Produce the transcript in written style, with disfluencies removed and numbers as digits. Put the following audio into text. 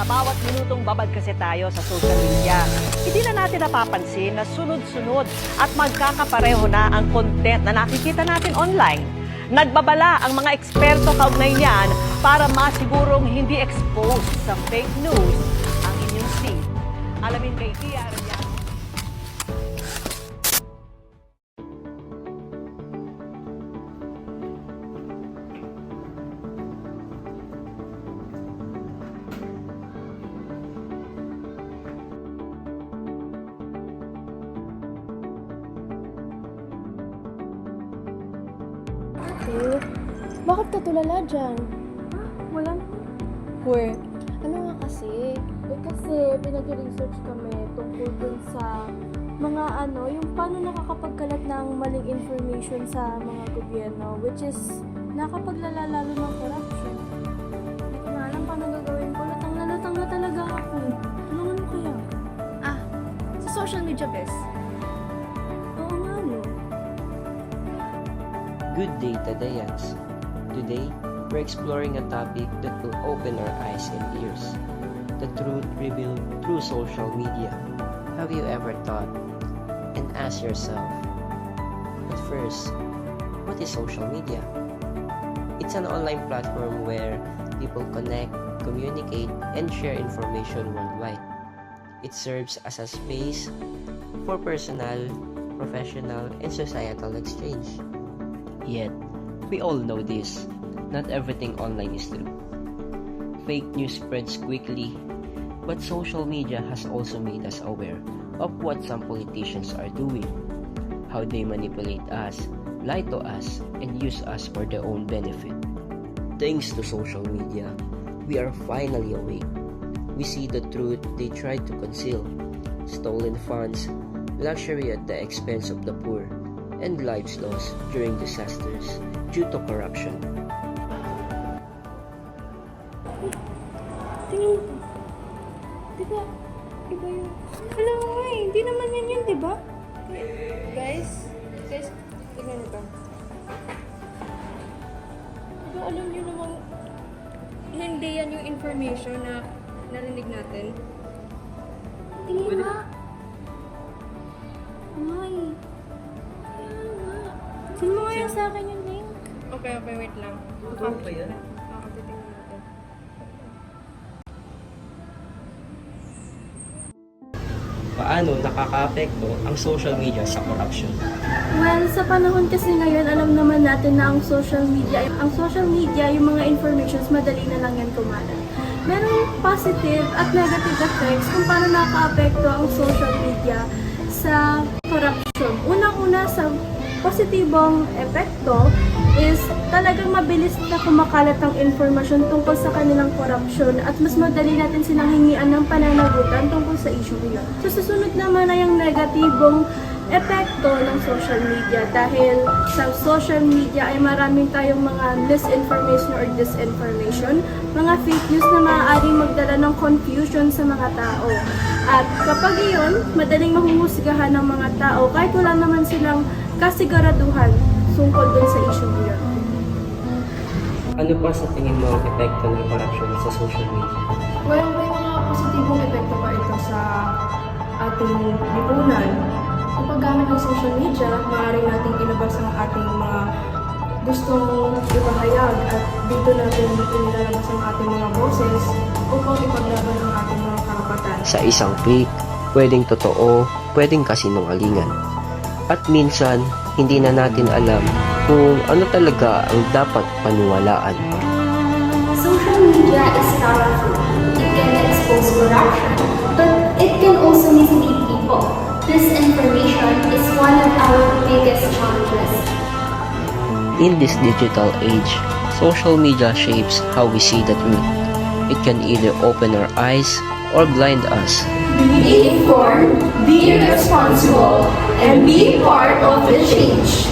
Sa bawat minutong babad kasi tayo sa social media, hindi na natin napapansin na sunod-sunod at magkakapareho na ang content na nakikita natin online. Nagbabala ang mga eksperto kaugnay niyan para masigurong hindi exposed sa fake news ang inyong feed. Alamin kay Tia Arellano. Eh, bakit ka tulala dyan? Wala. Weh, ano nga kasi? Kasi pinag-research kami tungkol dun sa mga yung paano nakakapagkalat ng maling information sa mga gobyerno, which is nakapaglalala lalo ng corruption. Hindi ko na alam paano gagawin ko. Latang na talaga ako. Tulungan mo kaya? Sa social media, bes. Oo nga, no? Good day, Tadayans. Today, we're exploring a topic that will open our eyes and ears. The truth revealed through social media. Have you ever thought and asked yourself, but first, what is social media? It's an online platform where people connect, communicate, and share information worldwide. It serves as a space for personal, professional, and societal exchange. Yet, we all know this. Not everything online is true. Fake news spreads quickly, but social media has also made us aware of what some politicians are doing, how they manipulate us, lie to us, and use us for their own benefit. Thanks to social media, we are finally awake. We see the truth they tried to conceal: stolen funds, luxury at the expense of the poor, and lives lost during disasters due to corruption. Tingnan mo. Diba? Iba yun. Alam mo nga hindi naman yun, diba? Guys, tingnan ito. Diba alam niyo naman, Hindi yan yung information na narinig natin. tingin nga. Ay. Kaya nga. Sino mo nga sa akin yung link? Okay, wait lang. Totoo ba yan? Oo, titingnan natin. Paano nakakaapekto ang social media sa corruption? Well, sa panahon kasi ngayon, alam naman natin na ang social media, yung mga informations, madali na lang yan kumalat. Merong positive at negative effects kung paano nakaka-apekto ang social media sa corruption. Unang-una, sa positibong epekto is talagang mabilis na kumakalat ang informasyon tungkol sa kanilang korupsyon at mas madali natin silang hingian ng pananagutan tungkol sa issue yun. So, susunod naman na yung negatibong epekto ng social media dahil sa social media ay maraming tayong mga misinformation or disinformation, mga fake news na maaaring magdala ng confusion sa mga tao. At kapag iyon, madaling mahuhusgahan ng mga tao kahit wala naman silang kasiguraduhan tungkol dun sa issue yun. Ano pa sa tingin mo ang epekto ng corruption sa social media? Well, may mga positibong epekto pa ito sa ating lipunan. Sa paggamit ng social media, maaaring nating ilabas ang ating mga gustong ipahayag at dito natin inilalabas ang ating mga boses upang ipaglaban ang ating mga karapatan. Sa isang click, pwedeng totoo, pwedeng kasinungalingan. At minsan, hindi na natin alam kung ano talaga ang dapat paniwalaan. Social media is powerful. It can expose corruption, but it can also mislead people. Disinformation is one of our biggest challenges. In this digital age, social media shapes how we see the truth. It can either open our eyes or blind us. Be informed, be responsible, and be part of the change.